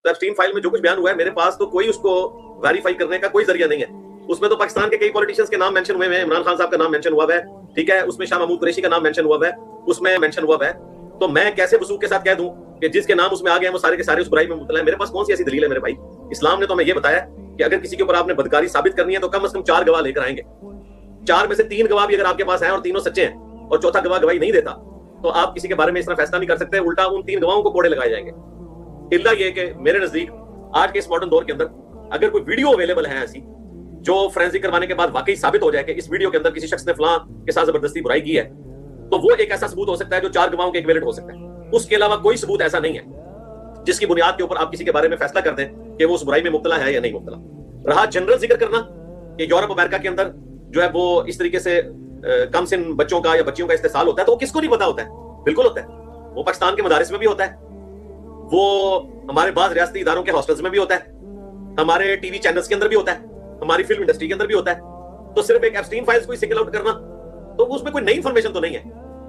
تو Epstein file میں جو کچھ بیان ہوا ہے میرے پاس تو کوئی اس کو ویریفائی کرنے کا کوئی ذریعہ نہیں ہے. اس میں تو پاکستان کے کئی پولیٹیشینز کے نام مینشن ہوئے ہیں, عمران خان صاحب کا نام مینشن ہوا ہے, ٹھیک ہے, اس میں شاہ محمود قریشی کا نام مینشن ہوا ہے, اس میں مینشن ہوا ہے. تو میں کیسے وثوق کے ساتھ کہہ دوں کہ جس کے نام اس میں آ گئے ہیں وہ سارے کے سارے اس برائی میں مبتلا ہیں؟ میرے پاس کون سی ایسی دلیل ہے میرے بھائی؟ اسلام نے تو ہمیں یہ بتایا کہ اگر کسی کے اوپر آپ نے بدکاری ثابت کرنی ہے تو کم از کم 4 گواہ لے کر آئیں گے. 4 میں سے 3 گواہ بھی اگر آپ کے پاس ہیں اور تینوں سچے ہیں اور چوتھا گواہ گواہی نہیں دیتا تو آپ کسی کے بارے میں اس طرح فیصلہ نہیں کر سکتے, الٹا ان 3 گواہوں کو کوڑے لگائے جائیں گے. اللہ یہ کہ میرے نزدیک آج کے اس ماڈرن دور کے اندر اگر کوئی ویڈیو اویلیبل ہے ایسی جو فورینسک کروانے کے بعد واقعی ثابت ہو جائے کہ اس ویڈیو کے اندر کسی شخص نے فلاں کے ساتھ زبردستی برائی کی ہے, تو وہ ایک ایسا ثبوت ہو سکتا ہے جو 4 گواہوں کے ایکویلنٹ ہو سکتا ہے. اس کے علاوہ کوئی ثبوت ایسا نہیں ہے جس کی بنیاد کے اوپر آپ کسی کے بارے میں فیصلہ کر دیں کہ وہ اس برائی میں مبتلا ہے یا نہیں مبتلا. رہا جنرل ذکر کرنا کہ یورپ امریکہ کے اندر جو ہے وہ اس طریقے سے کم سن بچوں کا یا بچیوں کا استحصال ہوتا ہے, تو وہ کس کو نہیں پتا ہوتا ہے؟ بالکل ہوتا ہے. وہ پاکستان کے مدارس میں بھی ہوتا ہے, وہ ہمارے بعض ریاستی اداروں کے ہاسٹلز میں بھی ہوتا ہے, ہمارے ٹی وی چینلز کے اندر بھی ہوتا ہے, ہماری فلم انڈسٹری کے اندر بھی ہوتا ہے. تو صرف ایک ایپسٹین فائلز کو سنگل آؤٹ کرنا تو اس میں کوئی نئی انفارمیشن تو نہیں ہے.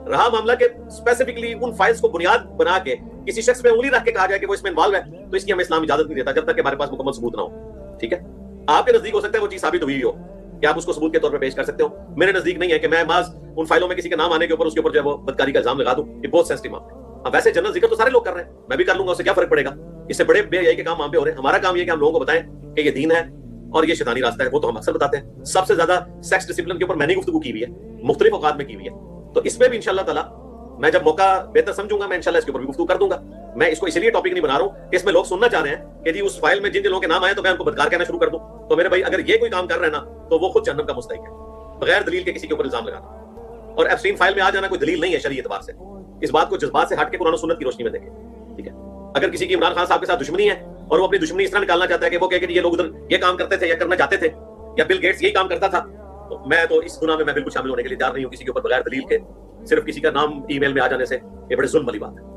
رہا معاملہ کہ اسپیسیفکلی ان فائلز کو بنیاد بنا کے کسی شخص پہ انگلی رکھ کے کہا جائے کہ وہ اس میں انوالو ہے, تو اس کی ہمیں اسلام اجازت نہیں دیتا جب تک کہ ہمارے پاس مکمل ثبوت نہ ہو. ٹھیک ہے, آپ کے نزدیک ہو سکتا ہے وہ چیز ثابت ہوئی ہو کہ آپ اس کو ثبوت کے طور پہ پیش کر سکتے ہو. میرے نزدیک نہیں ہے کہ میں بعض ان فائلوں میں کسی کا نام آنے کے اوپر اس کے اوپر جو ہے وہ بدکاری کا الزام لگا دوں. یہ بہت سینسٹیو معاملہ ہے. اب ویسے جنرل ذکر تو سارے لوگ کر رہے ہیں, میں بھی کر لوں گا, اس سے کیا فرق پڑے گا؟ اس سے بڑے بے حیائی کے کام وہاں پہ ہو رہے ہیں. ہمارا کام یہ کہ ہم لوگوں کو بتائیں کہ یہ دین ہے اور یہ شیطانی راستہ ہے, وہ تو ہم اکثر بتاتے ہیں. سب سے زیادہ سیکس ڈسپلن کے اوپر میں نے گفتگو کی ہوئی ہے, مختلف اوقات میں کی ہوئی ہے. تو اس میں بھی انشاءاللہ تعالی میں جب موقع بہتر سمجھوں گا میں انشاءاللہ اس کے اوپر بھی گفتگو کر دوں گا. میں اس کو اس لیے ٹاپک نہیں بنا رہا ہوں کہ اس میں لوگ سننا چاہ رہے ہیں کہ جی اس فائل میں جن لوگوں کے نام آئے تو میں ان کو بدکار کہنا شروع کر دوں. تو میرے بھائی اگر یہ کوئی کام کر رہے ہیں نا تو وہ خود جہنم کا مستحق ہے, بغیر دلیل کے کسی کے اوپر الزام لگانا. اور ایپسٹین فائل میں آ جانا کوئی دلیل نہیں ہے شرعی اعتبار سے. اس بات کو جذبات سے ہٹ کے قرآن و سنت کی روشنی میں دیکھیں. ٹھیک ہے, اگر کسی کی عمران خان صاحب کے ساتھ دشمنی ہے اور وہ اپنی دشمنی اس طرح نکالنا چاہتا ہے کہ وہ کہے کہ یہ لوگ ادھر یہ کام کرتے تھے یا کرنا چاہتے تھے یا بل گیٹس یہی کام کرتا تھا, تو میں تو اس گناہ میں بالکل شامل ہونے کے لیے تیار نہیں ہوں کسی کے اوپر بغیر دلیل کے صرف کسی کا نام ای میل میں آ جانے سے. یہ بڑے ظلم والی بات ہے.